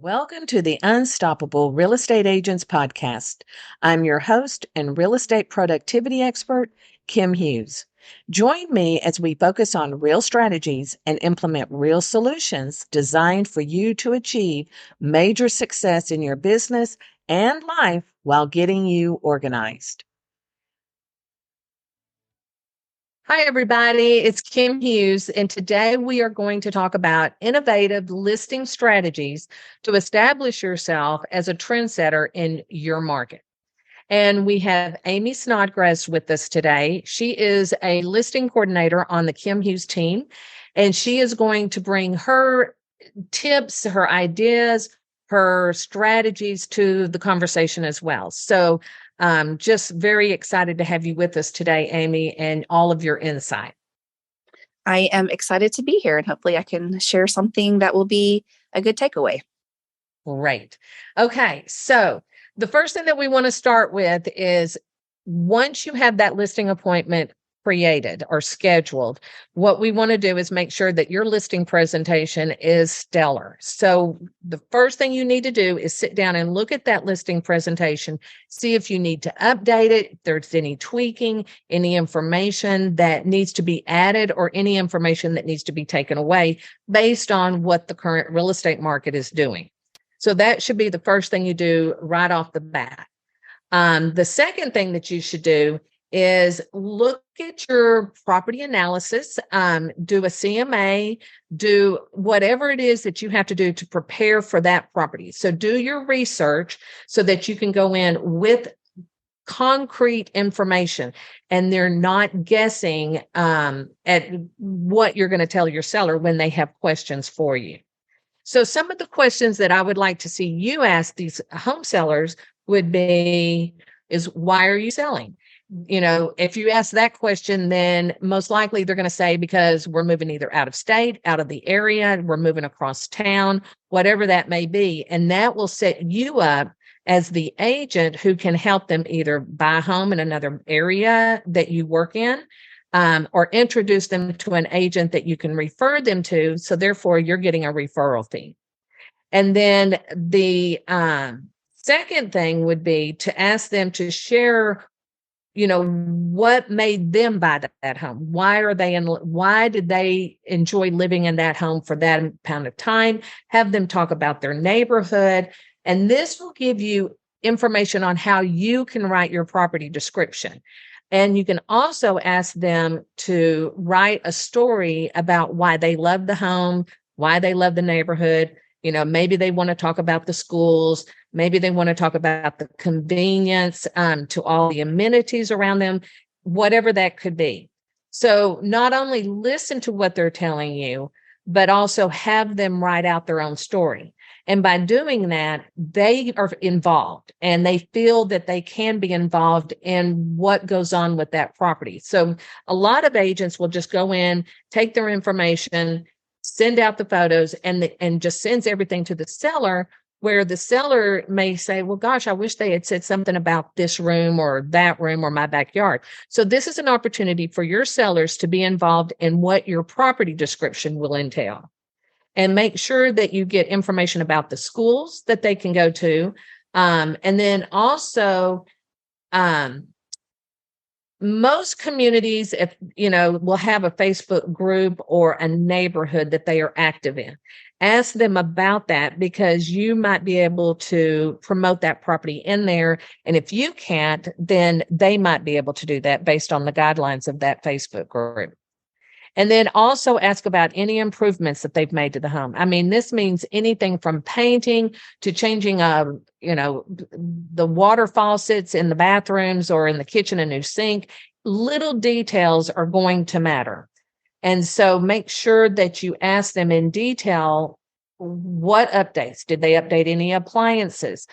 Welcome to the Unstoppable Real Estate Agents Podcast. I'm your host and real estate productivity expert, Kim Hughes. Join me as we focus on real strategies and implement real solutions designed for you to achieve major success in your business and life while getting you organized. Hi, everybody. It's Kim Hughes, and today we are going to talk about innovative listing strategies to establish yourself as a trendsetter in your market. And we have Amy Snodgrass with us today. She is a listing coordinator on the Kim Hughes team, and she is going to bring her tips, her ideas, her strategies to the conversation as well. So, just very excited to have you with us today, Amy, and all of your insight. I am excited to be here, and hopefully I can share something that will be a good takeaway. Great. Okay. So the first thing that we want to start with is once you have that listing appointment created or scheduled, what we want to do is make sure that your listing presentation is stellar. So the first thing you need to do is sit down and look at that listing presentation, see if you need to update it, if there's any tweaking, any information that needs to be added, or any information that needs to be taken away based on what the current real estate market is doing. So that should be the first thing you do right off the bat. The second thing that you should do is look at your property analysis, do a CMA, do whatever it is that you have to do to prepare for that property. So do your research so that you can go in with concrete information and they're not guessing at what you're going to tell your seller when they have questions for you. So some of the questions that I would like to see you ask these home sellers would be, is why are you selling? You know, if you ask that question, then most likely they're going to say, because we're moving either out of state, out of the area, we're moving across town, whatever that may be. And that will set you up as the agent who can help them either buy a home in another area that you work in, or introduce them to an agent that you can refer them to. So therefore, you're getting a referral fee. And then the second thing would be to ask them to share, what made them buy that home? Why did they enjoy living in that home for that amount of time? Have them talk about their neighborhood. And this will give you information on how you can write your property description. And you can also ask them to write a story about why they love the home, why they love the neighborhood. Maybe they want to talk about the schools. Maybe they want to talk about the convenience to all the amenities around them, whatever that could be. So not only listen to what they're telling you, but also have them write out their own story. And by doing that, they are involved and they feel that they can be involved in what goes on with that property. So a lot of agents will just go in, take their information, send out the photos, and just sends everything to the seller, where the seller may say, well, gosh, I wish they had said something about this room or that room or my backyard. So this is an opportunity for your sellers to be involved in what your property description will entail. And make sure that you get information about the schools that they can go to. And then also, most communities, will have a Facebook group or a neighborhood that they are active in. Ask them about that, because you might be able to promote that property in there. And if you can't, then they might be able to do that based on the guidelines of that Facebook group. And then also ask about any improvements that they've made to the home. I mean, this means anything from painting to changing, the water faucets in the bathrooms or in the kitchen, a new sink. Little details are going to matter. And so make sure that you ask them in detail, what updates? Did they update any appliances?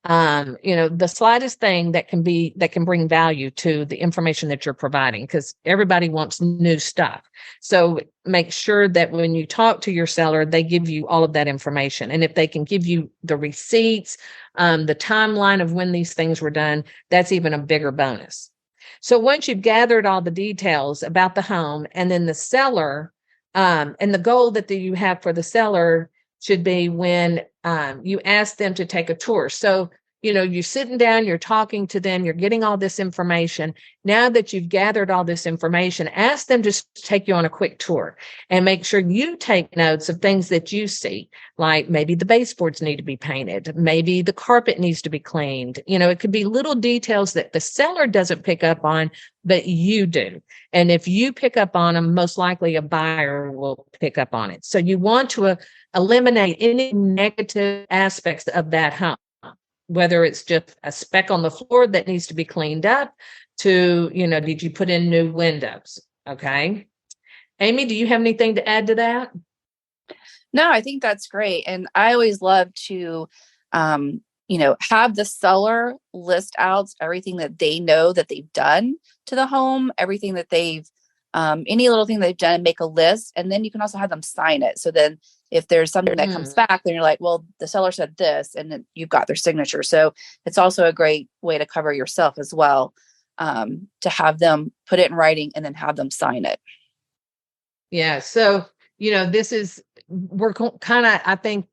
The slightest thing that can bring value to the information that you're providing, because everybody wants new stuff. So make sure that when you talk to your seller, they give you all of that information. And if they can give you the receipts, the timeline of when these things were done, that's even a bigger bonus. So once you've gathered all the details about the home and then the seller, and the goal that you have for the seller, should be when you ask them to take a tour. So, you're sitting down, you're talking to them, you're getting all this information. Now that you've gathered all this information, ask them to take you on a quick tour and make sure you take notes of things that you see, like maybe the baseboards need to be painted, maybe the carpet needs to be cleaned. It could be little details that the seller doesn't pick up on, but you do. And if you pick up on them, most likely a buyer will pick up on it. So you want to eliminate any negative aspects of that home, whether it's just a speck on the floor that needs to be cleaned up to, did you put in new windows? Okay. Amy, do you have anything to add to that? No, I think that's great. And I always love to, have the seller list out everything that they know that they've done to the home, everything that any little thing they've done, make a list. And then you can also have them sign it. So then if there's something that comes back, then you're like, well, the seller said this, and then you've got their signature. So it's also a great way to cover yourself as well, to have them put it in writing and then have them sign it. Yeah. So, we're kind of, I think,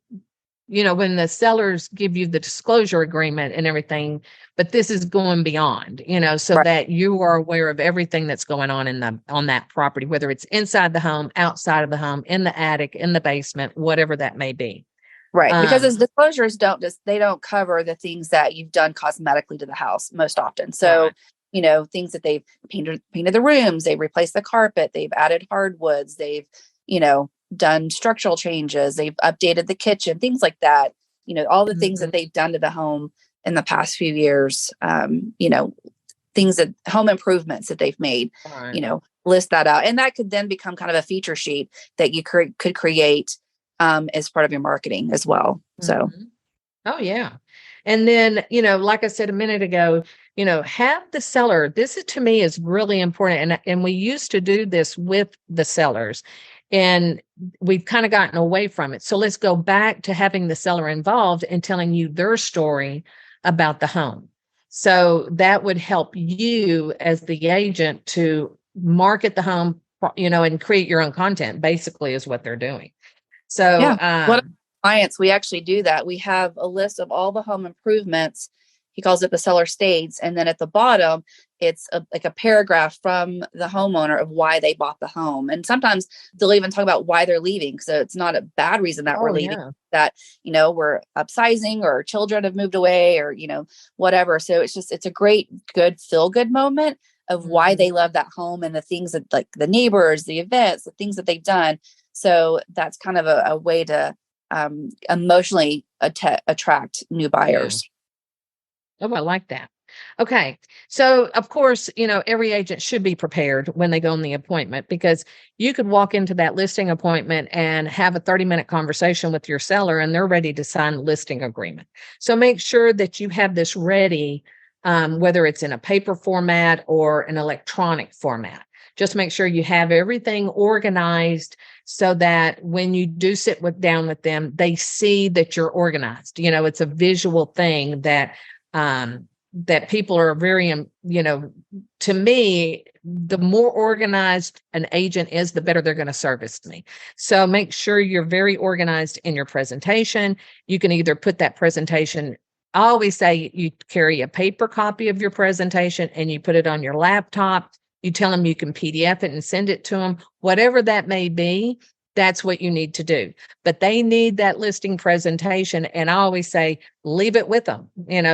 when the sellers give you the disclosure agreement and everything, but this is going beyond, so Right. that you are aware of everything that's going on on that property, whether it's inside the home, outside of the home, in the attic, in the basement, whatever that may be. Right. Because as disclosures they don't cover the things that you've done cosmetically to the house most often. So, Right. Things that they've painted the rooms, they've replaced the carpet, they've added hardwoods, they've, done structural changes, they've updated the kitchen, things like that. All the things that they've done to the home in the past few years, things that home improvements that they've made, Right. List that out. And that could then become kind of a feature sheet that you could create as part of your marketing as well. So, Oh, yeah. And then, like I said a minute ago, have the seller, to me is really important. And we used to do this with the sellers, and we've kind of gotten away from it. So let's go back to having the seller involved and telling you their story about the home. So that would help you as the agent to market the home, and create your own content, basically, is what they're doing. So, yeah. What clients, we actually do that. We have a list of all the home improvements. He calls it the seller states. And then at the bottom, it's like a paragraph from the homeowner of why they bought the home. And sometimes they'll even talk about why they're leaving. So it's not a bad reason that we're leaving, that, we're upsizing or children have moved away or, whatever. So it's a great, good, feel good moment of why they love that home and the things that, like the neighbors, the events, the things that they've done. So that's kind of a way to emotionally attract new buyers. Yeah. Oh, I like that. Okay. So, of course, every agent should be prepared when they go on the appointment, because you could walk into that listing appointment and have a 30-minute conversation with your seller and they're ready to sign the listing agreement. So make sure that you have this ready, whether it's in a paper format or an electronic format. Just make sure you have everything organized so that when you do sit down with them, they see that you're organized. It's a visual thing that people are very, to me, the more organized an agent is, the better they're going to service me. So make sure you're very organized in your presentation. You can either put that presentation, I always say you carry a paper copy of your presentation and you put it on your laptop. You tell them you can PDF it and send it to them, whatever that may be. That's what you need to do. But they need that listing presentation. And I always say, leave it with them.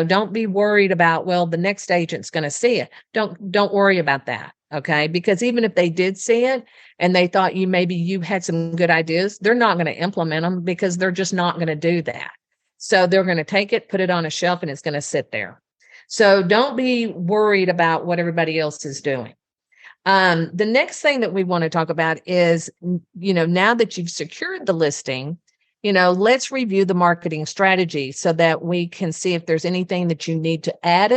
Don't be worried about, well, the next agent's going to see it. Don't worry about that. Okay. Because even if they did see it and they thought maybe you had some good ideas, they're not going to implement them because they're just not going to do that. So they're going to take it, put it on a shelf, and it's going to sit there. So don't be worried about what everybody else is doing. The next thing that we want to talk about is, now that you've secured the listing, let's review the marketing strategy so that we can see if there's anything that you need to add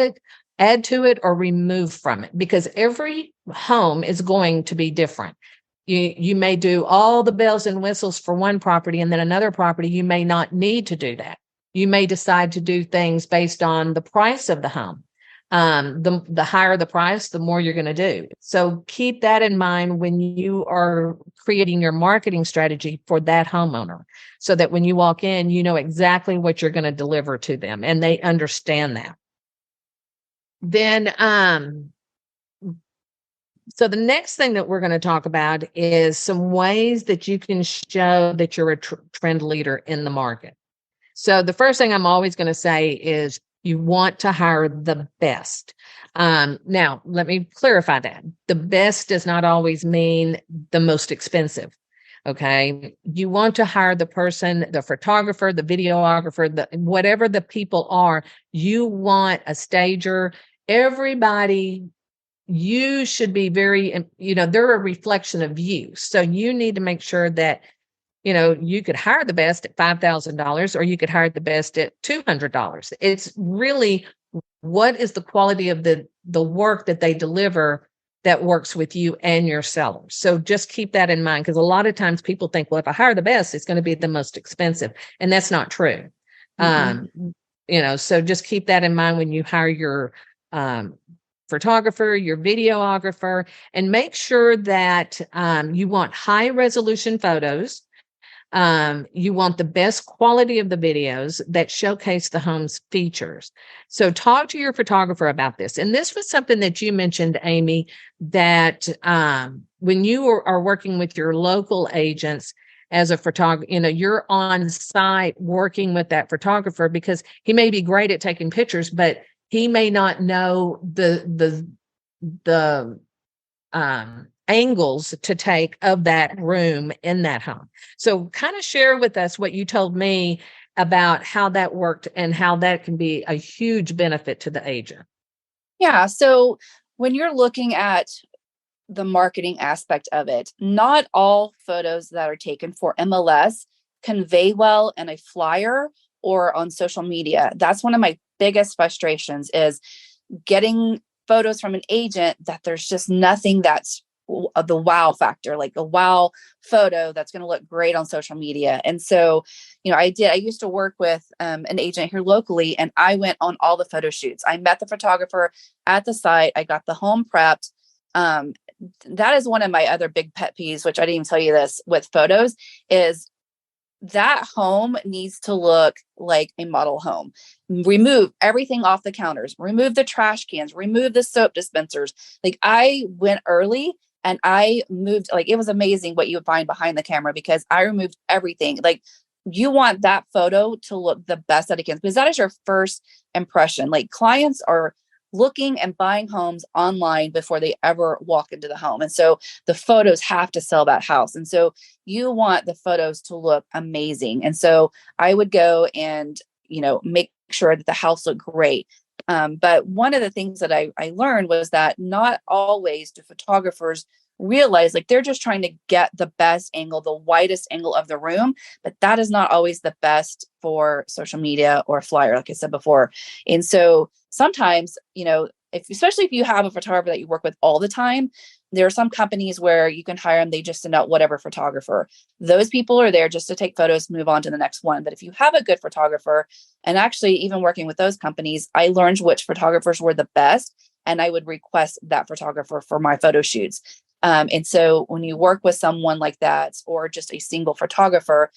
to it or remove from it, because every home is going to be different. You may do all the bells and whistles for one property, and then another property, you may not need to do that. You may decide to do things based on the price of the home. the higher the price, the more you're going to do. So keep that in mind when you are creating your marketing strategy for that homeowner, so that when you walk in, you know exactly what you're going to deliver to them and they understand that. Then, so the next thing that we're going to talk about is some ways that you can show that you're a trend leader in the market. So the first thing I'm always going to say is you want to hire the best. Now, let me clarify that. The best does not always mean the most expensive. Okay. You want to hire the person, the photographer, the videographer, whatever the people are. You want a stager. Everybody, you should be very, they're a reflection of you. So you need to make sure that, you could hire the best at $5,000 or you could hire the best at $200. It's really what is the quality of the work that they deliver that works with you and your sellers. So just keep that in mind, because a lot of times people think, well, if I hire the best, it's going to be the most expensive. And that's not true. So just keep that in mind when you hire your photographer, your videographer, and make sure that you want high resolution photos. You want the best quality of the videos that showcase the home's features. So talk to your photographer about this. And this was something that you mentioned, Amy, that when you are working with your local agents as a photographer, you're on site working with that photographer, because he may be great at taking pictures, but he may not know the angles to take of that room in that home. So kind of share with us what you told me about how that worked and how that can be a huge benefit to the agent. Yeah. So when you're looking at the marketing aspect of it, not all photos that are taken for MLS convey well in a flyer or on social media. That's one of my biggest frustrations, is getting photos from an agent that there's just nothing that's the wow factor, like a wow photo that's going to look great on social media. And so, I used to work with an agent here locally, and I went on all the photo shoots. I met the photographer at the site. I got the home prepped. That is one of my other big pet peeves, which I didn't even tell you this with photos, is that home needs to look like a model home. Remove everything off the counters, remove the trash cans, remove the soap dispensers. Like, I went early and I moved, like, it was amazing what you would find behind the camera, because I removed everything. Like, you want that photo to look the best that it can, because that is your first impression. Like, clients are looking and buying homes online before they ever walk into the home. And so the photos have to sell that house. And so you want the photos to look amazing. And so I would go and, make sure that the house looked great. But one of the things that I learned was that not always do photographers realize, like, they're just trying to get the best angle, the widest angle of the room, but that is not always the best for social media or flyer, like I said before. And so sometimes, especially if you have a photographer that you work with all the time, there are some companies where you can hire them. They just send out whatever photographer. Those people are there just to take photos, move on to the next one. But if you have a good photographer, and actually even working with those companies, I learned which photographers were the best, and I would request that photographer for my photo shoots. And so when you work with someone like that, or just a single photographer,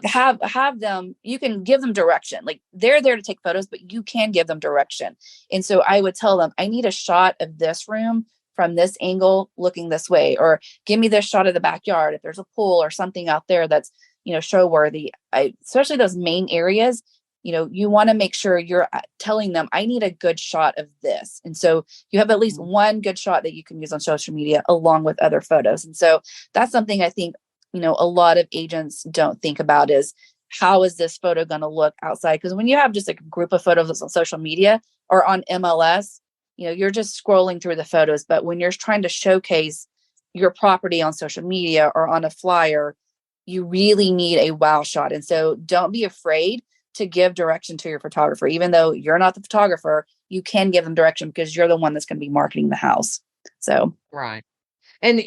have them, you can give them direction. Like, they're there to take photos, but you can give them direction. And so I would tell them, I need a shot of this room from this angle looking this way, or give me this shot of the backyard if there's a pool or something out there that's, show worthy. Especially those main areas, you want to make sure you're telling them, I need a good shot of this. And so you have at least one good shot that you can use on social media along with other photos. And so that's something I think, a lot of agents don't think about, is how is this photo going to look outside? Because when you have just a group of photos on social media or on MLS, you're just scrolling through the photos. But when you're trying to showcase your property on social media or on a flyer, you really need a wow shot. And so don't be afraid to give direction to your photographer. Even though you're not the photographer, you can give them direction, because you're the one that's going to be marketing the house. So, right. And,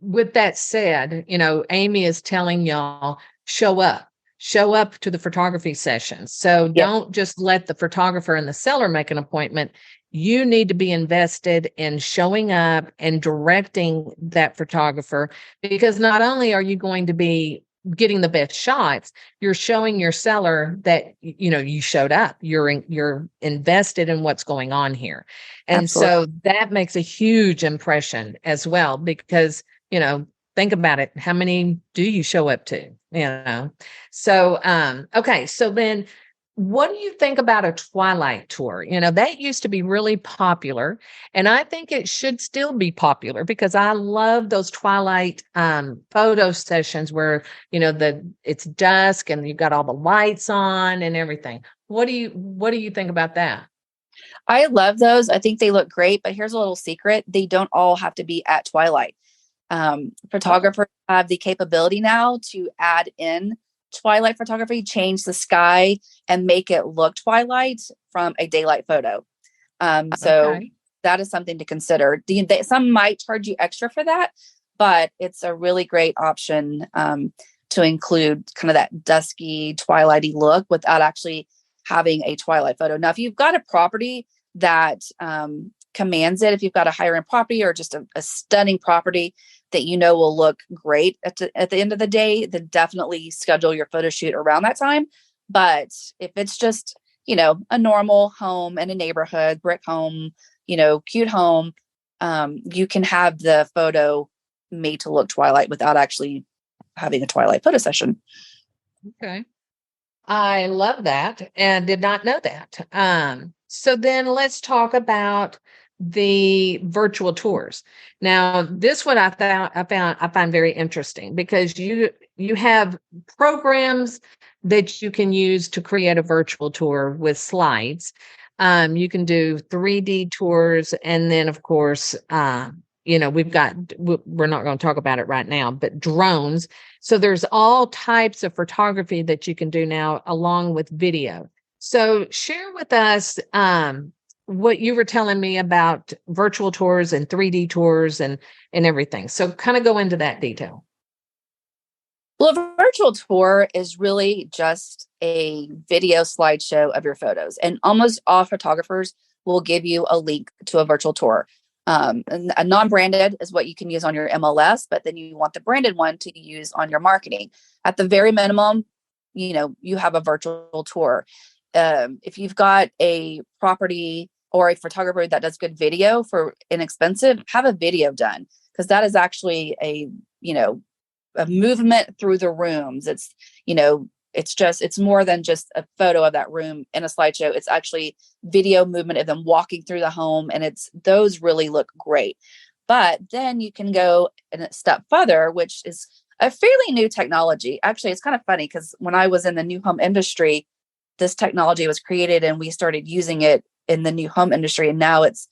with that said, Amy is telling y'all, show up. show up to the photography sessions. So Yep. don't just let the photographer and the seller make an appointment. You need to be invested in showing up and directing that photographer, because not only are you going to be getting the best shots, you're showing your seller that you showed up. You're invested in what's going on here. And Absolutely. so that makes a huge impression as well, because think about it. How many do you show up to? So okay, so then what do you think about a twilight tour? That used to be really popular, and I think it should still be popular, because I love those twilight photo sessions where it's dusk and you've got all the lights on and everything. What do you think about that? I love those. I think they look great, but here's a little secret. They don't all have to be at twilight. Oh, Photographers have the capability now to add in twilight photography, change the sky and make it look twilight from a daylight photo. So okay. that is something to consider. Some might charge you extra for that, but it's a really great option to include kind of that dusky, twilighty look without actually having a twilight photo. Now, if you've got a property that commands it, if you've got a higher end property or just a stunning property that will look great at the end of the day, then definitely schedule your photo shoot around that time. But if it's just, a normal home in a neighborhood, brick home, cute home, you can have the photo made to look twilight without actually having a twilight photo session. Okay. I love that and did not know that. So then let's talk about the virtual tours. Now, this one I find very interesting, because you have programs that you can use to create a virtual tour with slides. You can do 3D tours, and then of course, we're not going to talk about it right now, but drones. So there's all types of photography that you can do now along with video. So share with us what you were telling me about virtual tours and 3D tours and everything. So kind of go into that detail. Well, a virtual tour is really just a video slideshow of your photos, and almost all photographers will give you a link to a virtual tour. And a non-branded is what you can use on your MLS, but then you want the branded one to use on your marketing. At the very minimum, you have a virtual tour. If you've got a property or a photographer that does good video for inexpensive, have a video done, because that is actually a movement through the rooms. It's more than just a photo of that room in a slideshow. It's actually video movement of them walking through the home, and those really look great. But then you can go a step further, which is a fairly new technology. Actually, it's kind of funny, because when I was in the new home industry, this technology was created and we started using it in the new home industry, and now it's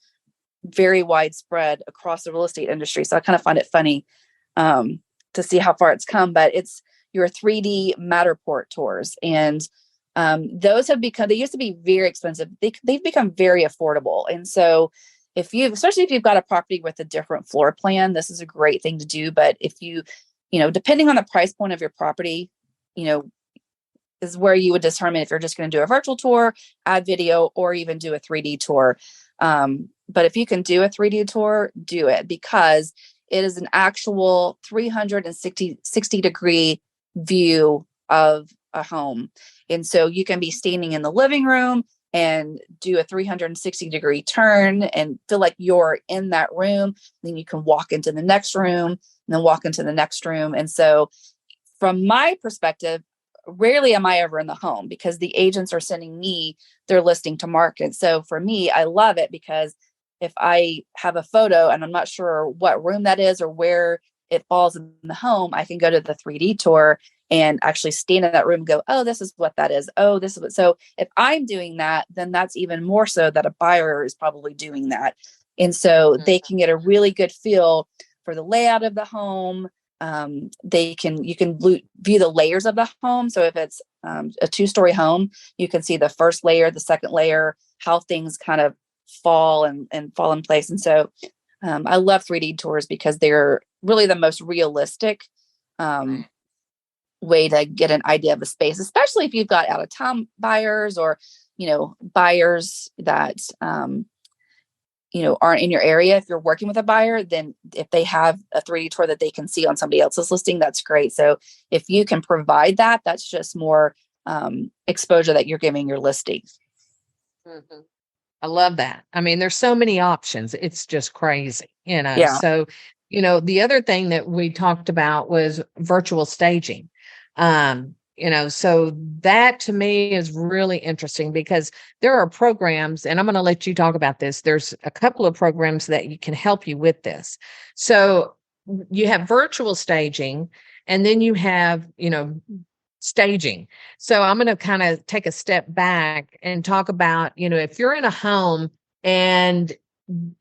very widespread across the real estate industry. So I kind of find it funny to see how far it's come, but it's your 3D Matterport tours. And those they used to be very expensive. They've become very affordable. And so especially if you've got a property with a different floor plan, this is a great thing to do. But if depending on the price point of your property, is where you would determine if you're just going to do a virtual tour, add video, or even do a 3D tour. But if you can do a 3D tour, do it, because it is an actual 360 degree view of a home. And so you can be standing in the living room and do a 360-degree turn and feel like you're in that room. Then you can walk into the next room and then walk into the next room. And so from my perspective, rarely am I ever in the home, because the agents are sending me their listing to market. So for me, I love it, because if I have a photo and I'm not sure what room that is or where it falls in the home, I can go to the 3D tour and actually stand in that room and go, oh, this is what that is. Oh, this is what. So if I'm doing that, then that's even more so that a buyer is probably doing that. And so they can get a really good feel for the layout of the home. You can view the layers of the home. So if it's a 2-story home, you can see the first layer, the second layer, how things kind of fall and fall in place. And so I love 3D tours because they're really the most realistic way to get an idea of a space, especially if you've got out of town buyers or, buyers that, aren't in your area. If you're working with a buyer, then if they have a 3D tour that they can see on somebody else's listing, that's great. So if you can provide that, that's just more exposure that you're giving your listing. Mhm. I love that. I mean, there's so many options. It's just crazy, Yeah. So, the other thing that we talked about was virtual staging. So that to me is really interesting because there are programs, and I'm going to let you talk about this. There's a couple of programs that you can help you with this. So you have virtual staging, and then you have, staging. So I'm going to kind of take a step back and talk about, if you're in a home and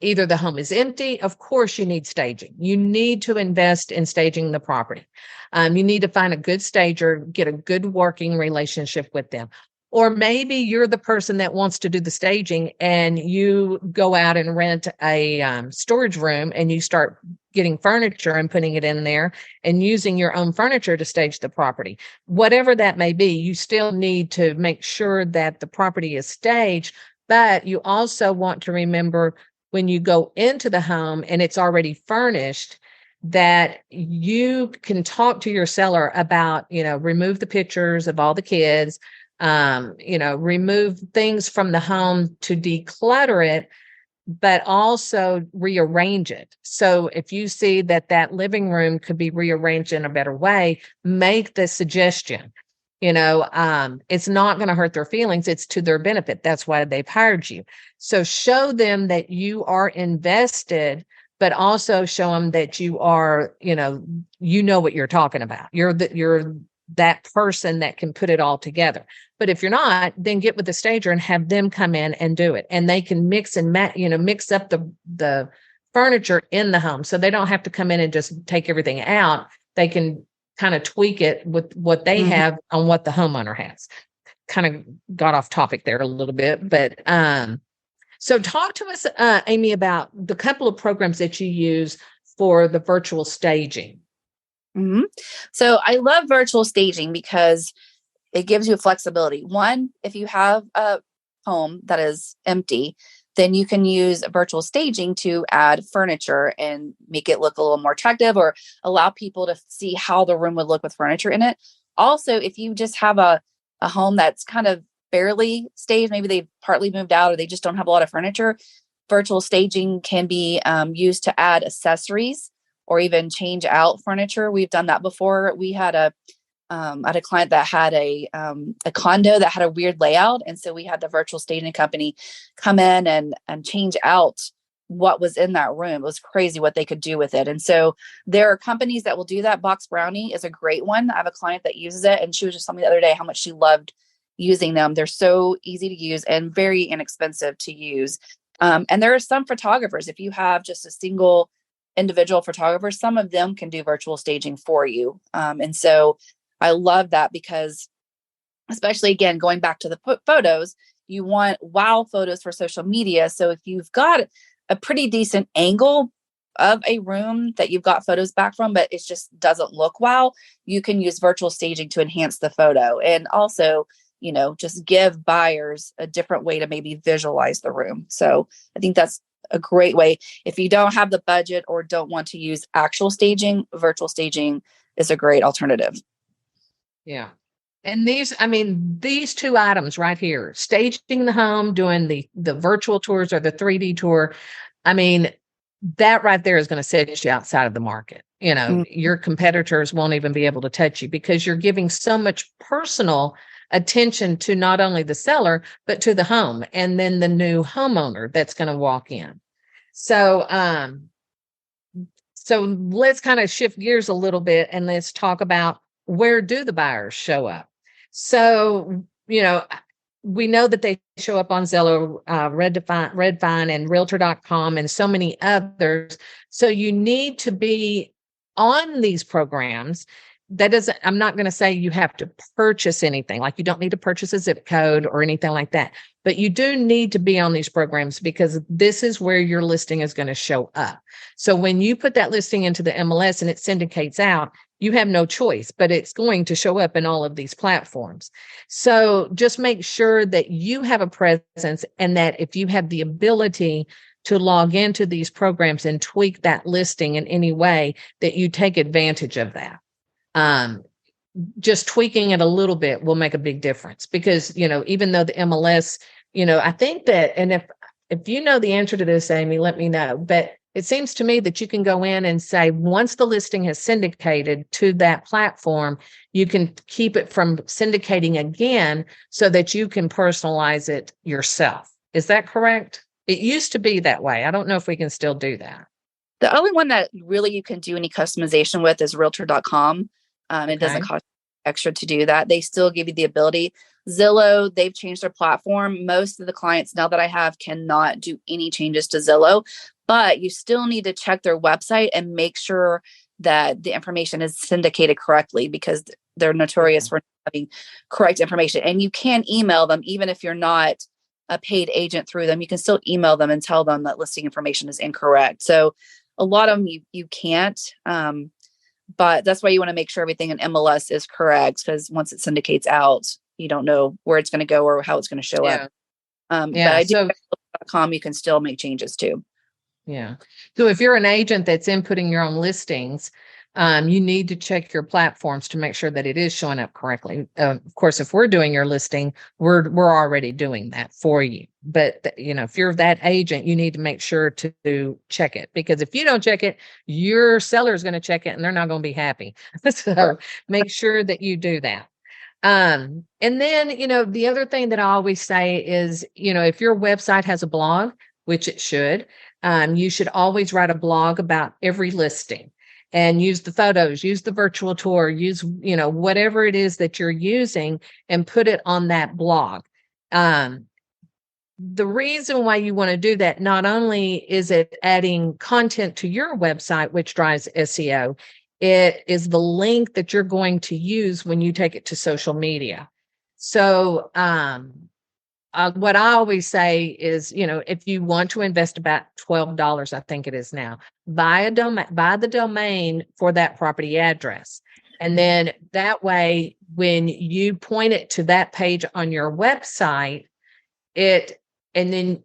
either the home is empty, of course you need staging. You need to invest in staging the property. You need to find a good stager, get a good working relationship with them. Or maybe you're the person that wants to do the staging and you go out and rent a storage room and you start getting furniture and putting it in there and using your own furniture to stage the property. Whatever that may be, you still need to make sure that the property is staged, but you also want to remember when you go into the home and it's already furnished, that you can talk to your seller about, remove the pictures of all the kids, remove things from the home to declutter it, but also rearrange it. So if you see that living room could be rearranged in a better way, make the suggestion. It's not going to hurt their feelings. It's to their benefit. That's why they've hired you. So show them that you are invested, but also show them that you are, what you're talking about. You're that person that can put it all together. But if you're not, then get with the stager and have them come in and do it. And they can mix and mix up the furniture in the home. So they don't have to come in and just take everything out. They can kind of tweak it with what they have on what the homeowner has. Kind of got off topic there a little bit, but so talk to us, Amy, about the couple of programs that you use for the virtual staging. Mm-hmm. So I love virtual staging because it gives you flexibility. One, if you have a home that is empty, then you can use virtual staging to add furniture and make it look a little more attractive or allow people to see how the room would look with furniture in it. Also, if you just have a home that's kind of barely staged, maybe they've partly moved out or they just don't have a lot of furniture, virtual staging can be used to add accessories or even change out furniture. We've done that before. We had a client that had a condo that had a weird layout. And so we had the virtual staging company come in and change out what was in that room. It was crazy what they could do with it. And so there are companies that will do that. Box Brownie is a great one. I have a client that uses it, and she was just telling me the other day how much she loved using them. They're so easy to use and very inexpensive to use. And there are some photographers, if you have just a single individual photographer, some of them can do virtual staging for you. And so I love that because, especially again, going back to the photos, you want wow photos for social media. So if you've got a pretty decent angle of a room that you've got photos back from, but it just doesn't look wow, you can use virtual staging to enhance the photo. And also, just give buyers a different way to maybe visualize the room. So I think that's a great way. If you don't have the budget or don't want to use actual staging, virtual staging is a great alternative. Yeah. And these two items right here, staging the home, doing the virtual tours or the 3D tour, that right there is going to set you outside of the market. Your competitors won't even be able to touch you because you're giving so much personal attention to not only the seller, but to the home and then the new homeowner that's going to walk in. So, so let's kind of shift gears a little bit and let's talk about where do the buyers show up? So, we know that they show up on Zillow, Redfine, and Realtor.com, and so many others. So you need to be on these programs. I'm not going to say you have to purchase anything. Like you don't need to purchase a zip code or anything like that. But you do need to be on these programs because this is where your listing is going to show up. So when you put that listing into the MLS and it syndicates out, you have no choice, but it's going to show up in all of these platforms. So just make sure that you have a presence, and that if you have the ability to log into these programs and tweak that listing in any way, that you take advantage of that. Just tweaking it a little bit will make a big difference, because, even though the MLS, I think that, and if you know the answer to this, Amy, let me know. But it seems to me that you can go in and say, once the listing has syndicated to that platform, you can keep it from syndicating again so that you can personalize it yourself. Is that correct? It used to be that way. I don't know if we can still do that. The only one that really you can do any customization with is realtor.com. It doesn't cost extra to do that. They still give you the ability. Zillow, they've changed their platform. Most of the clients now that I have cannot do any changes to Zillow, but you still need to check their website and make sure that the information is syndicated correctly, because they're notorious for having correct information. And you can email them, even if you're not a paid agent through them, you can still email them and tell them that listing information is incorrect. So a lot of them you can't. But that's why you want to make sure everything in MLS is correct, because once it syndicates out, you don't know where it's going to go or how it's going to show up. But I do you can still make changes too. Yeah. So if you're an agent that's inputting your own listings, you need to check your platforms to make sure that it is showing up correctly. Of course, if we're doing your listing, we're already doing that for you. But if you're that agent, you need to make sure to check it, because if you don't check it, your seller is going to check it and they're not going to be happy. So make sure that you do that. And then, the other thing that I always say is, if your website has a blog, which it should, you should always write a blog about every listing. And use the photos, use the virtual tour, use, whatever it is that you're using, and put it on that blog. The reason why you want to do that, not only is it adding content to your website, which drives SEO, it is the link that you're going to use when you take it to social media. So, what I always say is, if you want to invest about $12, I think it is now, buy the domain for that property address. And then that way, when you point it to that page on your website, and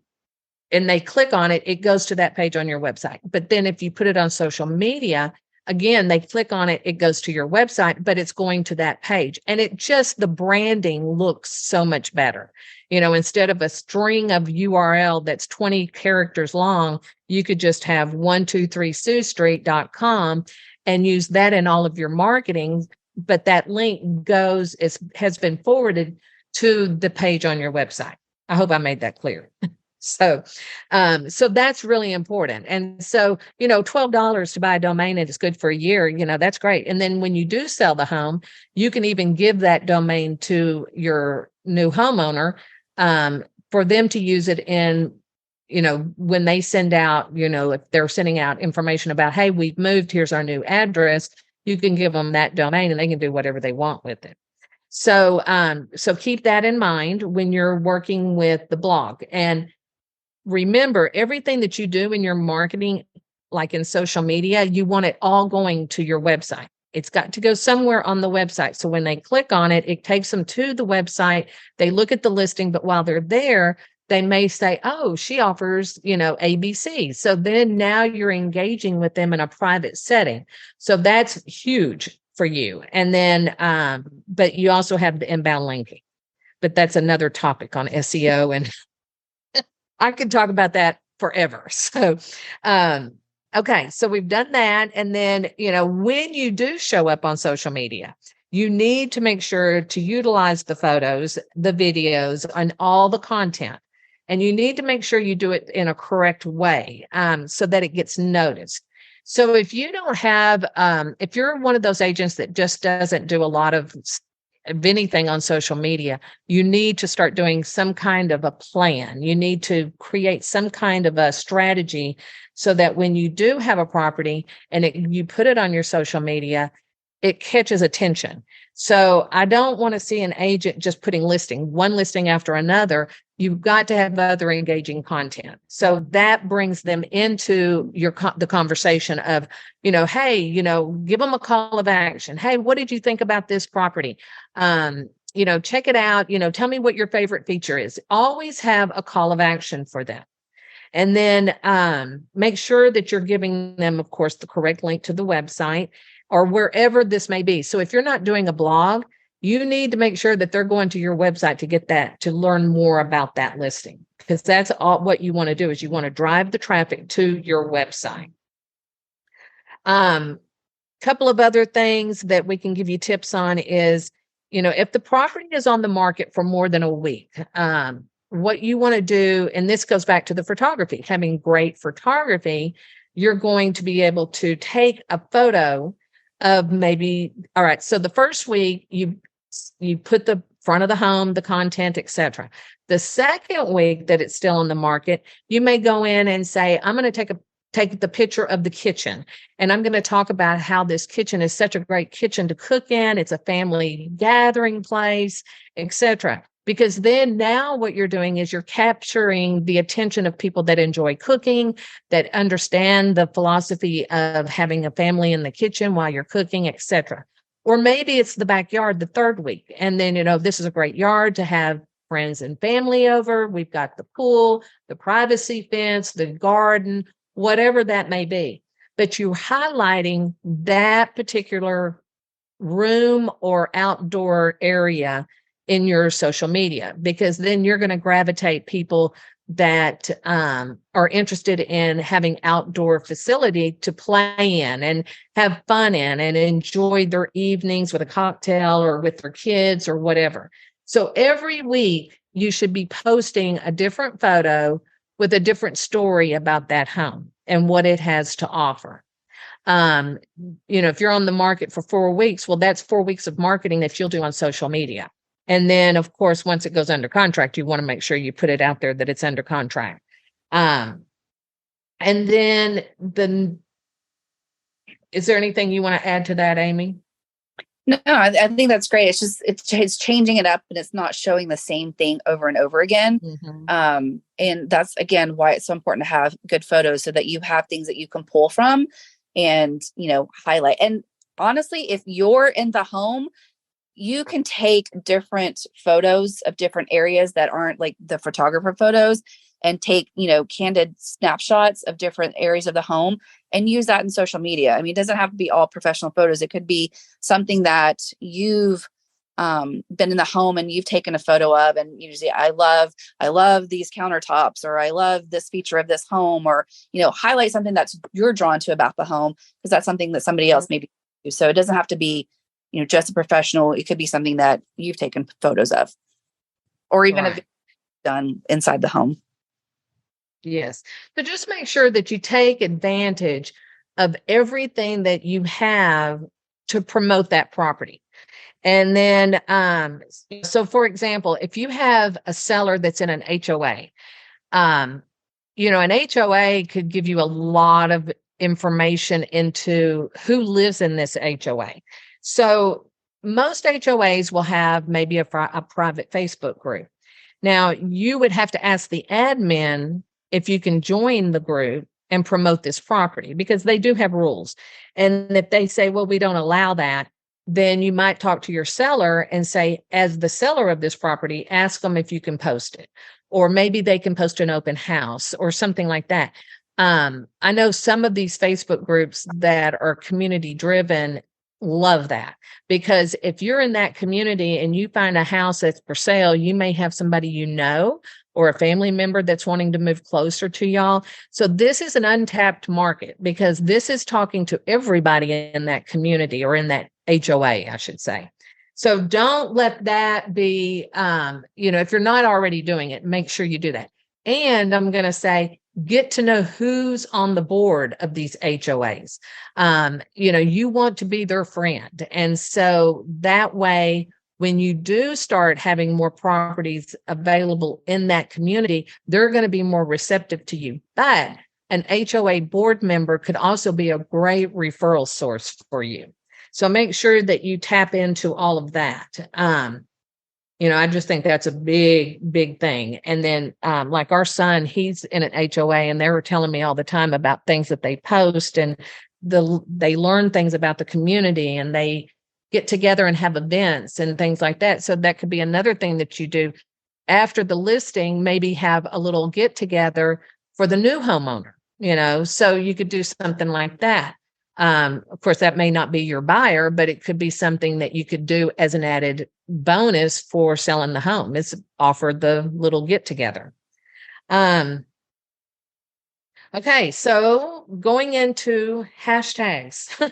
they click on it, it goes to that page on your website. But then if you put it on social media, again, they click on it, it goes to your website, but it's going to that page. And the branding looks so much better. Instead of a string of URL that's 20 characters long, you could just have 123suestreet.com and use that in all of your marketing. But that link has been forwarded to the page on your website. I hope I made that clear. So that's really important. And so, $12 to buy a domain and it's good for a year, that's great. And then when you do sell the home, you can even give that domain to your new homeowner, for them to use it in, when they send out, if they're sending out information about, hey, we've moved, here's our new address, you can give them that domain and they can do whatever they want with it. So, so keep that in mind when you're working with the blog. And remember, everything that you do in your marketing, like in social media, you want it all going to your website. It's got to go somewhere on the website. So when they click on it, it takes them to the website. They look at the listing, but while they're there, they may say, oh, she offers, ABC. So then now you're engaging with them in a private setting. So that's huge for you. And then, but you also have the inbound linking. But that's another topic on SEO, and I could talk about that forever. So, okay, so we've done that. And then, when you do show up on social media, you need to make sure to utilize the photos, the videos, and all the content. And you need to make sure you do it in a correct way, so that it gets noticed. So if you don't have, if you're one of those agents that just doesn't do a lot of anything on social media, you need to start doing some kind of a plan. You need to create some kind of a strategy so that when you do have a property and you put it on your social media, it catches attention. So I don't want to see an agent just putting one listing after another. You've got to have other engaging content. So that brings them into the conversation of, hey, give them a call of action. Hey, what did you think about this property? Check it out. Tell me what your favorite feature is. Always have a call of action for them. And then make sure that you're giving them, of course, the correct link to the website or wherever this may be. So if you're not doing a blog, you need to make sure that they're going to your website to get that, to learn more about that listing, because that's all what you want to do is you want to drive the traffic to your website. Couple of other things that we can give you tips on is, if the property is on the market for more than a week, what you want to do, and this goes back to the photography, having great photography, you're going to be able to take a photo of all right, so the first week you put the front of the home, the content, etc. The second week that it's still on the market, you may go in and say, I'm going to take the picture of the kitchen, and I'm going to talk about how this kitchen is such a great kitchen to cook in. It's a family gathering place, etc. Because then now what you're doing is you're capturing the attention of people that enjoy cooking, that understand the philosophy of having a family in the kitchen while you're cooking, etc. Or maybe it's the backyard the third week. And then, this is a great yard to have friends and family over. We've got the pool, the privacy fence, the garden, whatever that may be. But you're highlighting that particular room or outdoor area in your social media, because then you're going to gravitate people that are interested in having outdoor facility to play in and have fun in and enjoy their evenings with a cocktail or with their kids or whatever. So every week you should be posting a different photo with a different story about that home and what it has to offer. If you're on the market for 4 weeks, well, that's 4 weeks of marketing that you'll do on social media. And then, of course, once it goes under contract, you want to make sure you put it out there that it's under contract. And then is there anything you want to add to that, Amy? No, I think that's great. It's changing it up, and it's not showing the same thing over and over again. Mm-hmm. And that's, again, why it's so important to have good photos so that you have things that you can pull from and, highlight. And honestly, if you're in the home, you can take different photos of different areas that aren't like the photographer photos and take, candid snapshots of different areas of the home and use that in social media. I mean, it doesn't have to be all professional photos. It could be something that you've been in the home and you've taken a photo of, and you say, I love these countertops, or I love this feature of this home, or, highlight something that's you're drawn to about the home, because that's something that somebody else maybe do. So it doesn't have to be, just a professional. It could be something that you've taken photos of, or even a video done inside the home. Yes. So just make sure that you take advantage of everything that you have to promote that property. And then, so for example, if you have a seller that's in an HOA, an HOA could give you a lot of information into who lives in this HOA. So most HOAs will have maybe a private Facebook group. Now, you would have to ask the admin if you can join the group and promote this property, because they do have rules. And if they say, well, we don't allow that, then you might talk to your seller and say, as the seller of this property, ask them if you can post it. Or maybe they can post an open house or something like that. I know some of these Facebook groups that are community driven love that, because if you're in that community and you find a house that's for sale, you may have somebody or a family member that's wanting to move closer to y'all. So this is an untapped market, because this is talking to everybody in that community, or in that HOA, I should say. So don't let that be, if you're not already doing it, make sure you do that. And I'm going to say, get to know who's on the board of these HOAs. You want to be their friend. And so that way, when you do start having more properties available in that community, they're going to be more receptive to you. But an HOA board member could also be a great referral source for you. So make sure that you tap into all of that. I just think that's a big, big thing. And then, like our son, he's in an HOA, and they were telling me all the time about things that they post, and they learn things about the community, and they get together and have events and things like that. So that could be another thing that you do after the listing, maybe have a little get together for the new homeowner, so you could do something like that. Of course, that may not be your buyer, but it could be something that you could do as an added bonus for selling the home. It's offer the little get together. Okay, so going into hashtags.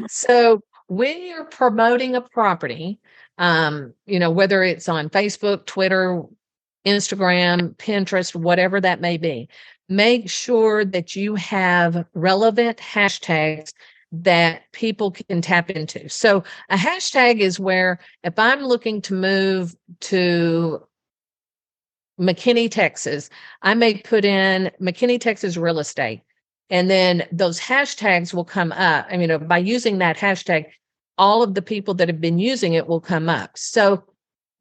So when you're promoting a property, whether it's on Facebook, Twitter, Instagram, Pinterest, whatever that may be, make sure that you have relevant hashtags that people can tap into. So a hashtag is where if I'm looking to move to McKinney, Texas, I may put in McKinney, Texas real estate. And then those hashtags will come up. By using that hashtag, all of the people that have been using it will come up. So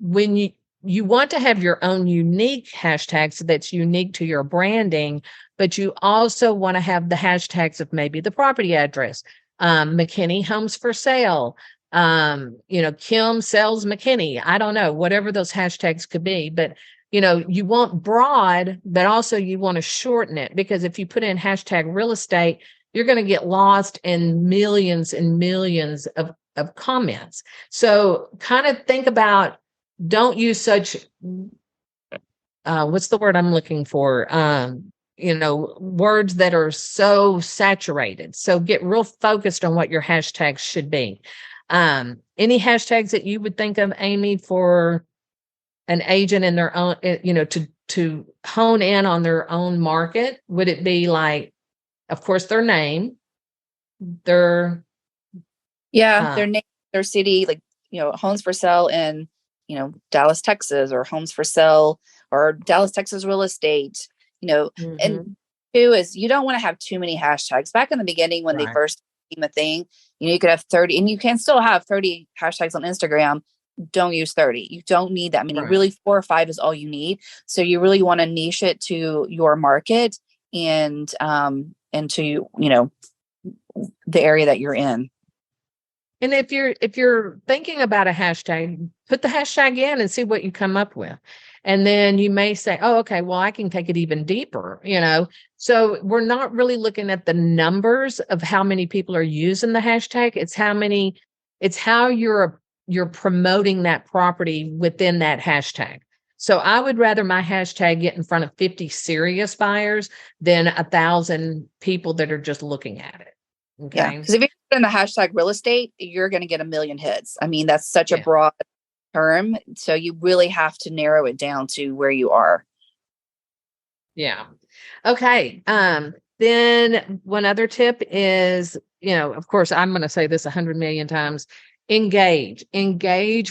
when you want to have your own unique hashtags that's unique to your branding, but you also want to have the hashtags of maybe the property address, McKinney homes for sale, Kim sells McKinney. I don't know, whatever those hashtags could be, but you want broad, but also you want to shorten it, because if you put in hashtag real estate, you're going to get lost in millions and millions of comments. So kind of think about, don't use such, what's the word I'm looking for? Words that are so saturated. So get real focused on what your hashtags should be. Any hashtags that you would think of, Amy, for an agent in their own, to hone in on their own market? Would it be like, of course, their name, their name, their city, like, homes for sale in, Dallas, Texas, or homes for sale, or Dallas, Texas real estate, mm-hmm. And two is, you don't want to have too many hashtags. Back in the beginning, when they first became a thing, you could have 30, and you can still have 30 hashtags on Instagram. Don't use 30. You don't need that many. Really, 4 or 5 is all you need. So you really want to niche it to your market and to, the area that you're in. And if you're thinking about a hashtag, put the hashtag in and see what you come up with. And then you may say, oh, okay, well, I can take it even deeper, So we're not really looking at the numbers of how many people are using the hashtag. It's how you're promoting that property within that hashtag. So I would rather my hashtag get in front of 50 serious buyers than 1,000 people that are just looking at it. Okay. Yeah. Because if you put in the hashtag real estate, you're going to get 1 million hits. That's such a broad term. So you really have to narrow it down to where you are. Yeah. Okay. Then one other tip is, of course, I'm going to say this 100 million times. Engage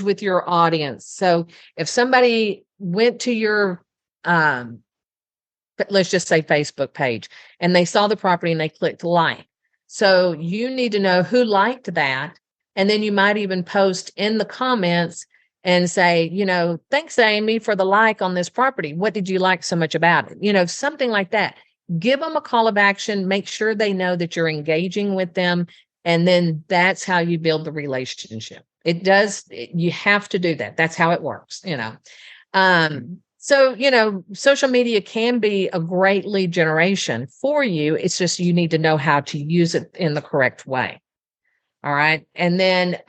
with your audience. So if somebody went to your, let's just say Facebook page, and they saw the property and they clicked like, so you need to know who liked that. And then you might even post in the comments and say, thanks, Amy, for the like on this property. What did you like so much about it? Something like that. Give them a call of action. Make sure they know that you're engaging with them. And then that's how you build the relationship. You have to do that. That's how it works, So, social media can be a great lead generation for you. It's just, you need to know how to use it in the correct way. All right. And then,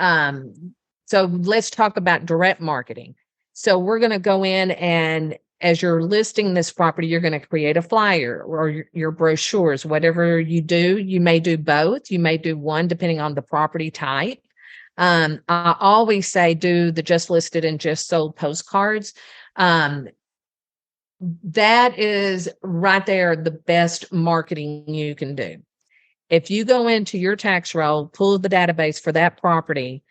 so let's talk about direct marketing. So we're going to go in, and as you're listing this property, you're going to create a flyer or your brochures, whatever you do. You may do both. You may do one depending on the property type. I always say do the just listed and just sold postcards. That is right there the best marketing you can do. If you go into your tax roll, pull the database for that property,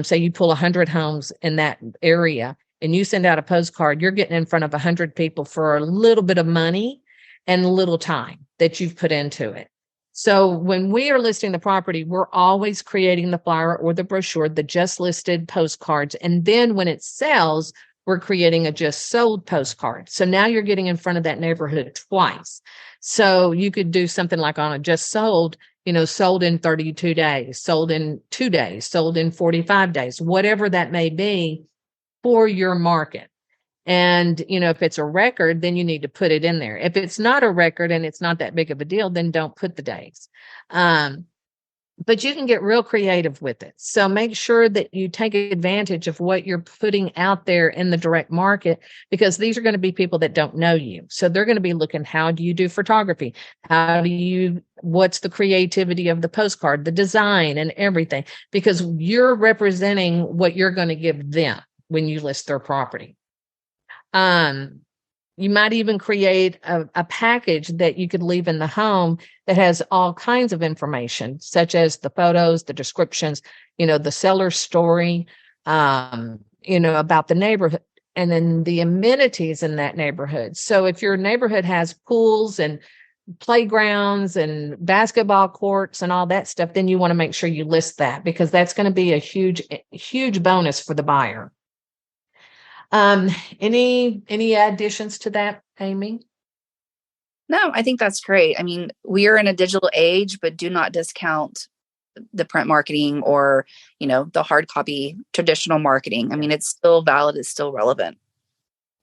say you pull 100 homes in that area, and you send out a postcard, you're getting in front of 100 people for a little bit of money and little time that you've put into it. So when we are listing the property, we're always creating the flyer or the brochure, the just listed postcards. And then when it sells, we're creating a just sold postcard. So now you're getting in front of that neighborhood twice. So you could do something like on a just sold, sold in 32 days, sold in 2 days, sold in 45 days, whatever that may be for your market. And, if it's a record, then you need to put it in there. If it's not a record and it's not that big of a deal, then don't put the days. But you can get real creative with it. So make sure that you take advantage of what you're putting out there in the direct market, because these are going to be people that don't know you. So they're going to be looking, how do you do photography? What's the creativity of the postcard, the design and everything, because you're representing what you're going to give them when you list their property. You might even create a package that you could leave in the home that has all kinds of information, such as the photos, the descriptions, the seller's story, about the neighborhood, and then the amenities in that neighborhood. So if your neighborhood has pools and playgrounds and basketball courts and all that stuff, then you want to make sure you list that, because that's going to be a huge bonus for the buyer. Any additions to that, Amy? No, I think that's great. I mean, we are in a digital age, but do not discount the print marketing or, the hard copy traditional marketing. I mean, it's still valid. It's still relevant.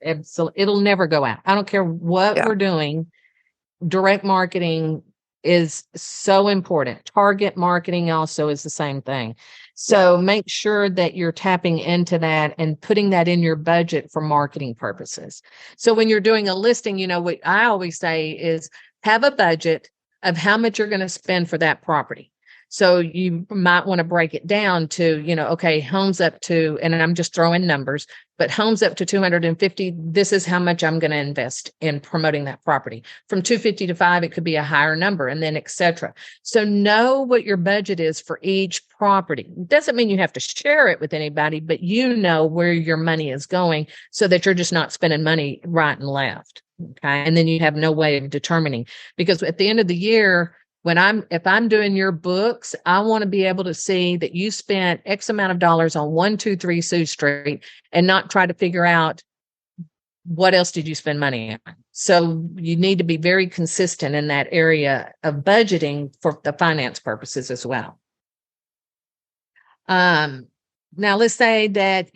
Absolutely. It'll never go out. I don't care what we're doing. Direct marketing is so important. Target marketing also is the same thing. So make sure that you're tapping into that and putting that in your budget for marketing purposes. So when you're doing a listing, what I always say is have a budget of how much you're going to spend for that property. So you might want to break it down to, okay, homes up to, and I'm just throwing numbers, but homes up to 250, this is how much I'm going to invest in promoting that property. From 250 to 5, it could be a higher number, and then et cetera. So know what your budget is for each property. It doesn't mean you have to share it with anybody, but you know where your money is going so that you're just not spending money right and left. Okay. And then you have no way of determining, because at the end of the year, if I'm doing your books, I want to be able to see that you spent X amount of dollars on 123 Sioux Street and not try to figure out what else did you spend money on. So you need to be very consistent in that area of budgeting for the finance purposes as well. Now let's say that,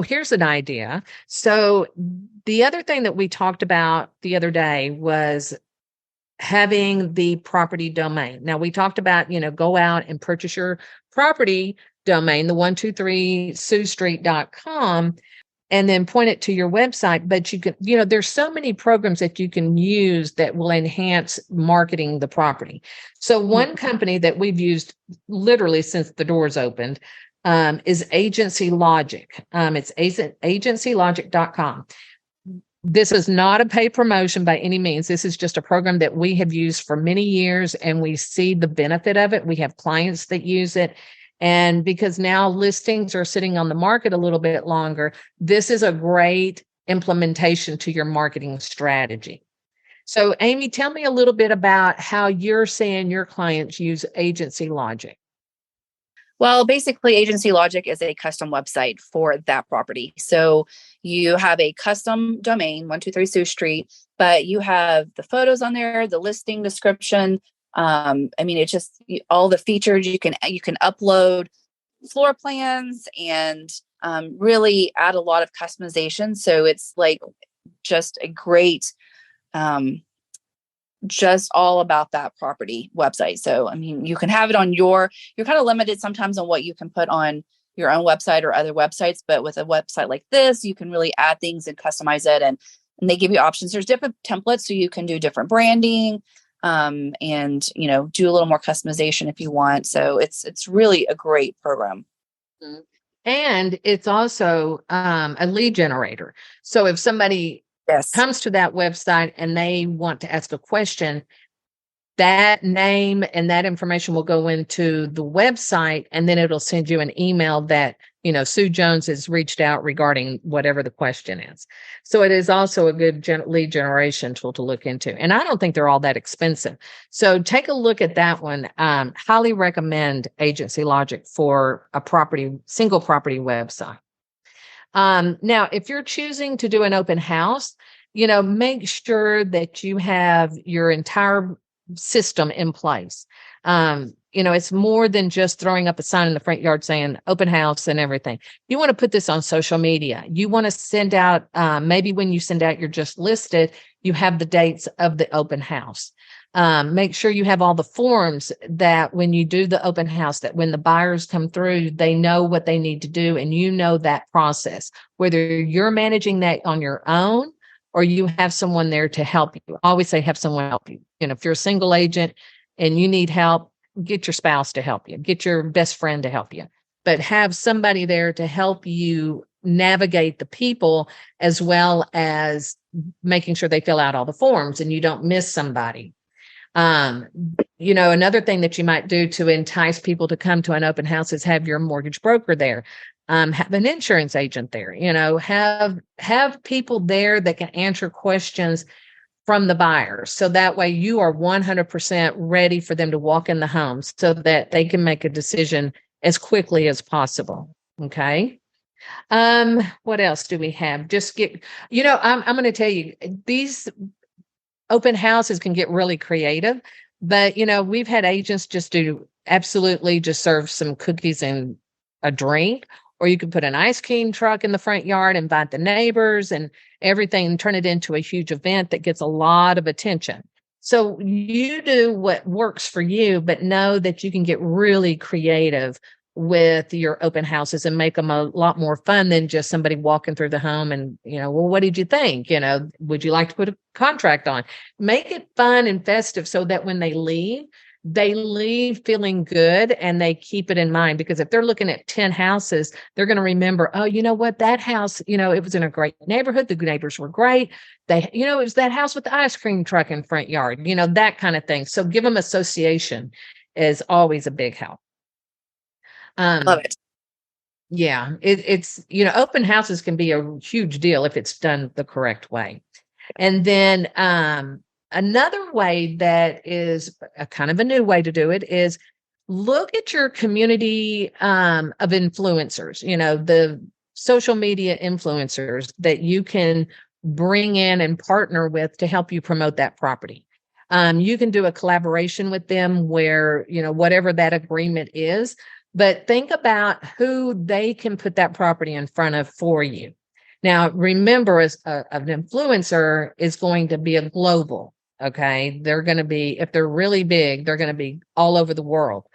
here's an idea. So the other thing that we talked about the other day was having the property domain. Now we talked about, go out and purchase your property domain, the 123SiouxStreet.com, and then point it to your website. But you can, there's so many programs that you can use that will enhance marketing the property. So one company that we've used literally since the doors opened is Agency Logic. It's agencylogic.com. This is not a paid promotion by any means. This is just a program that we have used for many years, and we see the benefit of it. We have clients that use it. And because now listings are sitting on the market a little bit longer, this is a great implementation to your marketing strategy. So, Amy, tell me a little bit about how you're seeing your clients use Agency Logic. Well, basically, Agency Logic is a custom website for that property. So you have a custom domain, 123 Sioux Street, but you have the photos on there, the listing description. It's just all the features you can upload, floor plans, and really add a lot of customization. So it's like just a great just all about that property website. So, you can have it on you're kind of limited sometimes on what you can put on your own website or other websites, but with a website like this, you can really add things and customize it. And they give you options. There's different templates, so you can do different branding, and, do a little more customization if you want. So it's really a great program. And it's also a lead generator. So if somebody comes to that website and they want to ask a question, that name and that information will go into the website, and then it'll send you an email that Sue Jones has reached out regarding whatever the question is. So it is also a good lead generation tool to look into. And I don't think they're all that expensive. So take a look at that one. Highly recommend Agency Logic for a single property website. Now, if you're choosing to do an open house, make sure that you have your entire system in place. It's more than just throwing up a sign in the front yard saying open house and everything. You want to put this on social media. You want to send out, maybe when you send out your just listed, you have the dates of the open house. Make sure you have all the forms that when you do the open house, that when the buyers come through, they know what they need to do and that process, whether you're managing that on your own or you have someone there to help you. I always say have someone help you. If you're a single agent and you need help, get your spouse to help you, get your best friend to help you, but have somebody there to help you navigate the people as well as making sure they fill out all the forms and you don't miss somebody. Another thing that you might do to entice people to come to an open house is have your mortgage broker there. Have an insurance agent there, have people there that can answer questions from the buyers. So that way you are 100% ready for them to walk in the home so that they can make a decision as quickly as possible. Okay. What else do we have? Just I'm going to tell you, these open houses can get really creative, but we've had agents just serve some cookies and a drink, or you could put an ice cream truck in the front yard, invite the neighbors and everything, and turn it into a huge event that gets a lot of attention. So you do what works for you, but know that you can get really creative with your open houses and make them a lot more fun than just somebody walking through the home and, well, what did you think? Would you like to put a contract on? Make it fun and festive so that when they leave feeling good and they keep it in mind, because if they're looking at 10 houses, they're going to remember, oh, you know what, that house, it was in a great neighborhood. The neighbors were great. It was that house with the ice cream truck in front yard, that kind of thing. So give them association is always a big help. Love it. Yeah, it's, open houses can be a huge deal if it's done the correct way. And then, another way that is a kind of a new way to do it is look at your community of influencers, the social media influencers that you can bring in and partner with to help you promote that property. You can do a collaboration with them where, whatever that agreement is, but think about who they can put that property in front of for you. Now, remember, as an influencer is going to be a global. Okay. They're going to be, if they're really big, they're going to be all over the world.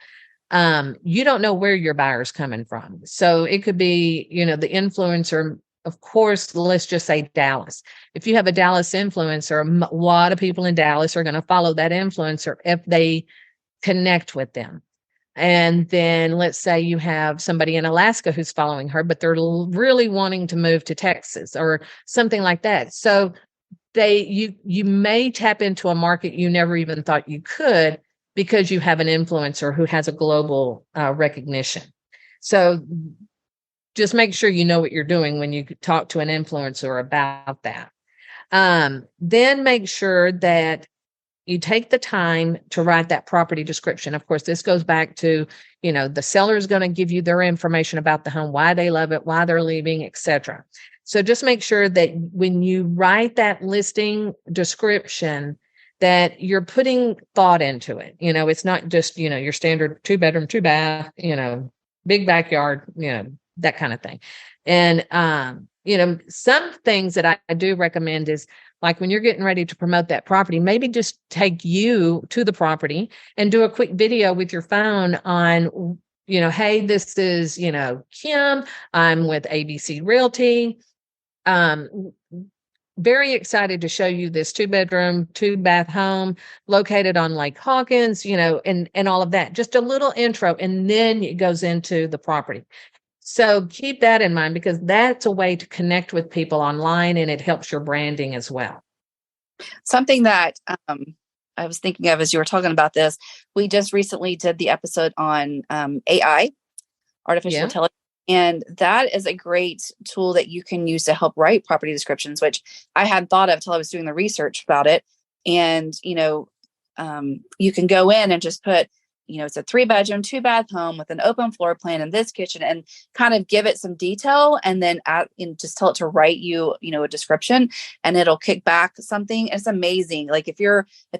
You don't know where your buyer's coming from. So it could be, the influencer, of course, let's just say Dallas. If you have a Dallas influencer, a lot of people in Dallas are going to follow that influencer if they connect with them. And then let's say you have somebody in Alaska who's following her, but they're really wanting to move to Texas or something like that. So you may tap into a market you never even thought you could because you have an influencer who has a global recognition. So just make sure you know what you're doing when you talk to an influencer about that. Then make sure that you take the time to write that property description. Of course, this goes back to, the seller is going to give you their information about the home, why they love it, why they're leaving, etc. So just make sure that when you write that listing description, that you're putting thought into it. It's not just, your standard 2-bedroom, 2-bath, big backyard, that kind of thing. And, some things that I do recommend is, like when you're getting ready to promote that property, maybe just take you to the property and do a quick video with your phone on, hey, this is, Kim, I'm with ABC Realty. Very excited to show you this 2-bedroom, 2-bath home located on Lake Hawkins, and all of that. Just a little intro, and then it goes into the property. So keep that in mind because that's a way to connect with people online and it helps your branding as well. Something that I was thinking of as you were talking about this, we just recently did the episode on AI, artificial intelligence, And that is a great tool that you can use to help write property descriptions, which I hadn't thought of until I was doing the research about it. And, you can go in and just put, it's a 3-bedroom, 2-bath home with an open floor plan in this kitchen, and kind of give it some detail, and then just tell it to write you, a description, and it'll kick back something. It's amazing. Like if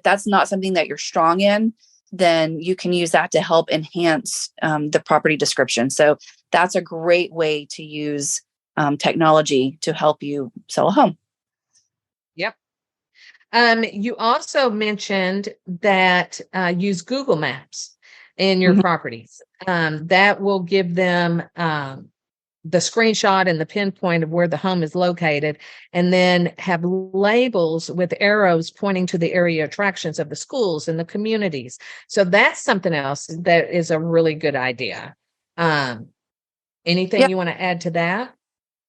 that's not something that you're strong in, then you can use that to help enhance the property description. So that's a great way to use technology to help you sell a home. Yep. You also mentioned that use Google Maps in your properties. That will give them the screenshot and the pinpoint of where the home is located, and then have labels with arrows pointing to the area attractions of the schools and the communities. So that's something else that is a really good idea. Anything you want to add to that?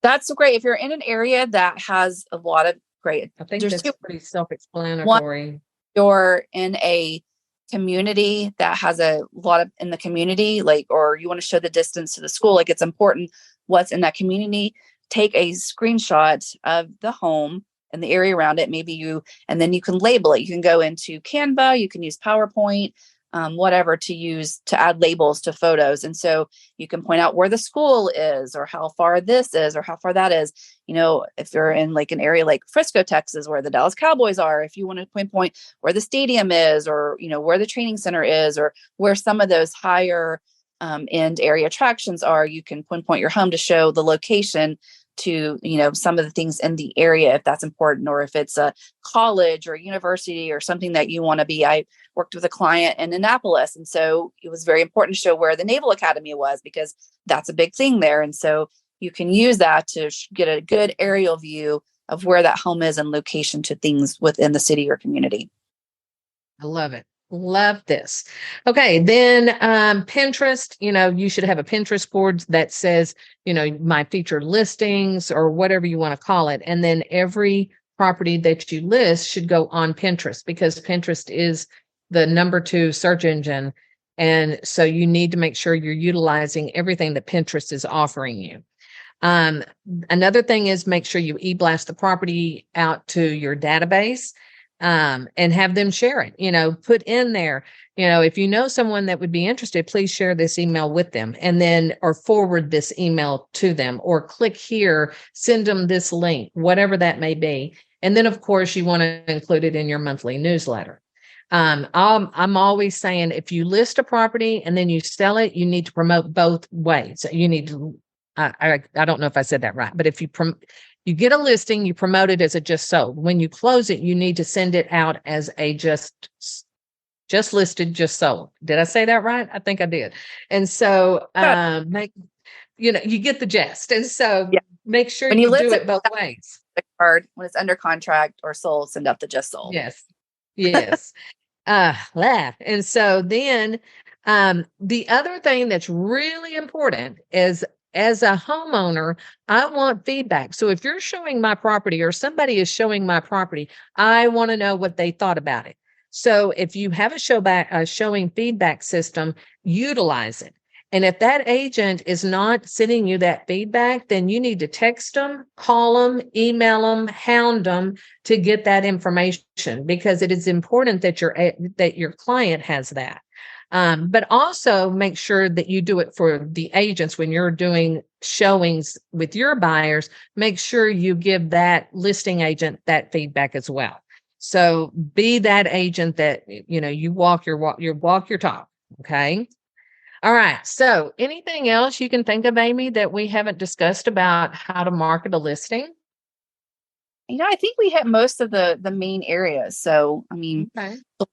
That's great. If you're in an area that has a lot of great, I think that's pretty self-explanatory. You're in a community that has a lot of in the community, or you want to show the distance to the school, it's important what's in that community. Take a screenshot of the home and the area around it, and then you can label it. You can go into Canva, you can use PowerPoint, whatever to use to add labels to photos. And so you can point out where the school is, or how far this is, or how far that is. If you're in an area like Frisco, Texas, where the Dallas Cowboys are, if you want to pinpoint where the stadium is, or, where the training center is, or where some of those higher end area attractions are, you can pinpoint your home to show the location to, some of the things in the area, if that's important, or if it's a college or university or something that you want to be. I worked with a client in Annapolis, and so it was very important to show where the Naval Academy was, because that's a big thing there. And so you can use that to get a good aerial view of where that home is and location to things within the city or community. I love it. Love this. Okay. Then Pinterest, you should have a Pinterest board that says, my featured listings, or whatever you want to call it. And then every property that you list should go on Pinterest, because Pinterest is the number 2 search engine. And so you need to make sure you're utilizing everything that Pinterest is offering you. Another thing is, make sure you e-blast the property out to your database. And have them share it, put in there, if you know someone that would be interested, please share this email with them, and then, or forward this email to them, or click here, send them this link, whatever that may be. And then, of course, you want to include it in your monthly newsletter. I'm always saying, if you list a property and then you sell it, you need to promote both ways. You need to, I don't know if I said that right, but if you get a listing, you promote it as a just sold. When you close it, you need to send it out as a just listed, just sold. Did I say that right? I think I did. And so you get the gist. And so make sure you do it both ways. Card when it's under contract or sold, send out the just sold. Yes. Yes. And so then the other thing that's really important is, as a homeowner, I want feedback. So if you're showing my property, or somebody is showing my property, I want to know what they thought about it. So if you have a showing feedback system, utilize it. And if that agent is not sending you that feedback, then you need to text them, call them, email them, hound them to get that information, because it is important that your client has that. But also make sure that you do it for the agents when you're doing showings with your buyers. Make sure you give that listing agent that feedback as well. So be that agent that, you walk your talk. Okay. All right. So anything else you can think of, Amy, that we haven't discussed about how to market a listing? I think we hit most of the main areas. So, a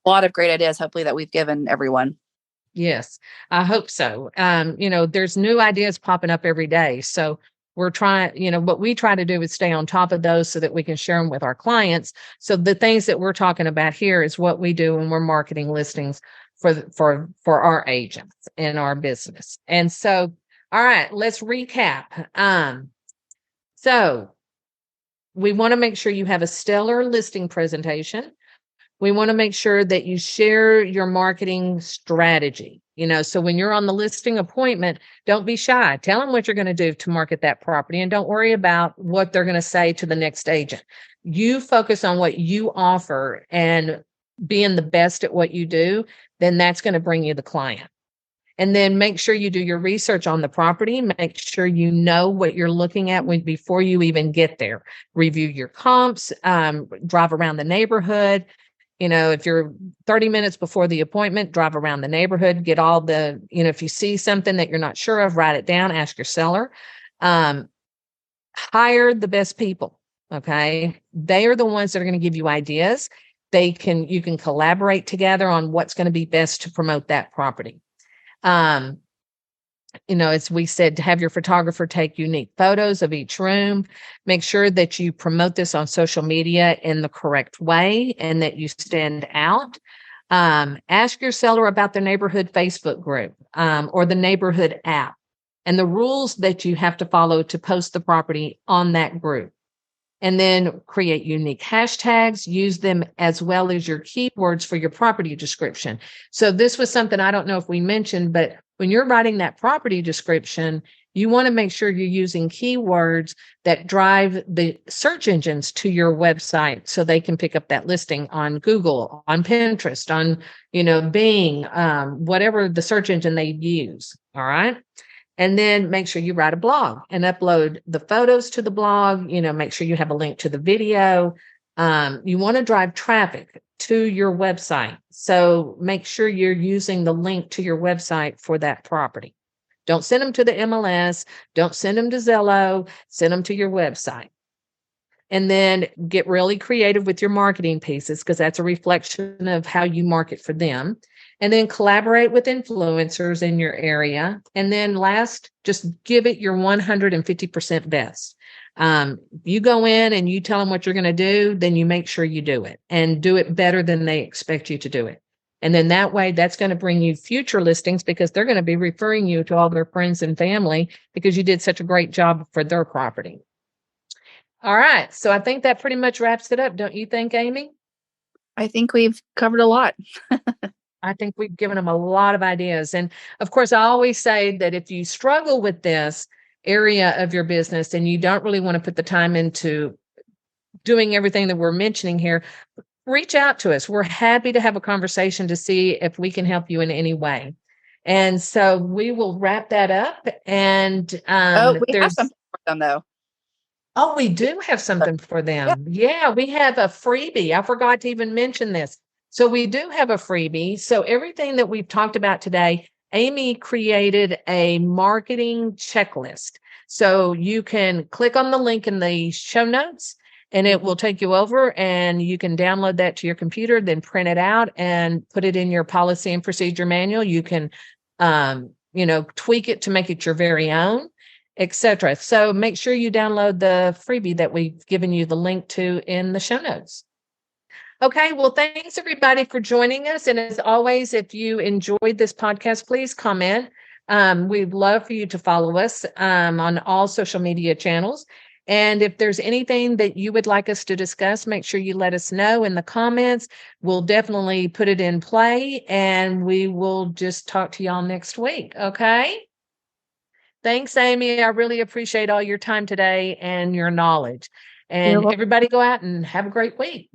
lot of great ideas, hopefully, that we've given everyone. Yes, I hope so. There's new ideas popping up every day. So we're trying, what we try to do is stay on top of those so that we can share them with our clients. So the things that we're talking about here is what we do when we're marketing listings for our agents in our business. And so, all right, let's recap. So we want to make sure you have a stellar listing presentation. We want to make sure that you share your marketing strategy. So when you're on the listing appointment, don't be shy. Tell them what you're going to do to market that property, and don't worry about what they're going to say to the next agent. You focus on what you offer and being the best at what you do, then that's going to bring you the client. And then make sure you do your research on the property. Make sure you know what you're looking at before you even get there. Review your comps, drive around the neighborhood. If you're 30 minutes before the appointment, drive around the neighborhood, get all if you see something that you're not sure of, write it down, ask your seller. Hire the best people. Okay. They are the ones that are going to give you ideas. You can collaborate together on what's going to be best to promote that property. As we said, have your photographer take unique photos of each room. Make sure that you promote this on social media in the correct way and that you stand out. Ask your seller about the neighborhood Facebook group or the neighborhood app and the rules that you have to follow to post the property on that group. And then create unique hashtags, use them as well as your keywords for your property description. So this was something I don't know if we mentioned, but when you're writing that property description, you want to make sure you're using keywords that drive the search engines to your website so they can pick up that listing on Google, on Pinterest, on, Bing, whatever the search engine they use. All right. And then make sure you write a blog and upload the photos to the blog. Make sure you have a link to the video. You want to drive traffic to your website. So make sure you're using the link to your website for that property. Don't send them to the MLS. Don't send them to Zillow. Send them to your website. And then get really creative with your marketing pieces because that's a reflection of how you market for them. And then collaborate with influencers in your area. And then last, just give it your 150% best. You go in and you tell them what you're going to do, then you make sure you do it and do it better than they expect you to do it. And then that way, that's going to bring you future listings because they're going to be referring you to all their friends and family because you did such a great job for their property. All right. So I think that pretty much wraps it up. Don't you think, Amy? I think we've covered a lot. I think we've given them a lot of ideas. And of course, I always say that if you struggle with this area of your business and you don't really want to put the time into doing everything that we're mentioning here, reach out to us. We're happy to have a conversation to see if we can help you in any way. And so we will wrap that up. And we have something for them, though. Oh, we do have something for them. Yeah, we have a freebie. I forgot to even mention this. So we do have a freebie. So everything that we've talked about today, Amy created a marketing checklist. So you can click on the link in the show notes and it will take you over and you can download that to your computer, then print it out and put it in your policy and procedure manual. You can, tweak it to make it your very own, etc. So make sure you download the freebie that we've given you the link to in the show notes. Okay, well, thanks everybody for joining us. And as always, if you enjoyed this podcast, please comment. We'd love for you to follow us on all social media channels. And if there's anything that you would like us to discuss, make sure you let us know in the comments. We'll definitely put it in play and we will just talk to y'all next week. Okay. Thanks, Amy. I really appreciate all your time today and your knowledge. And everybody go out and have a great week.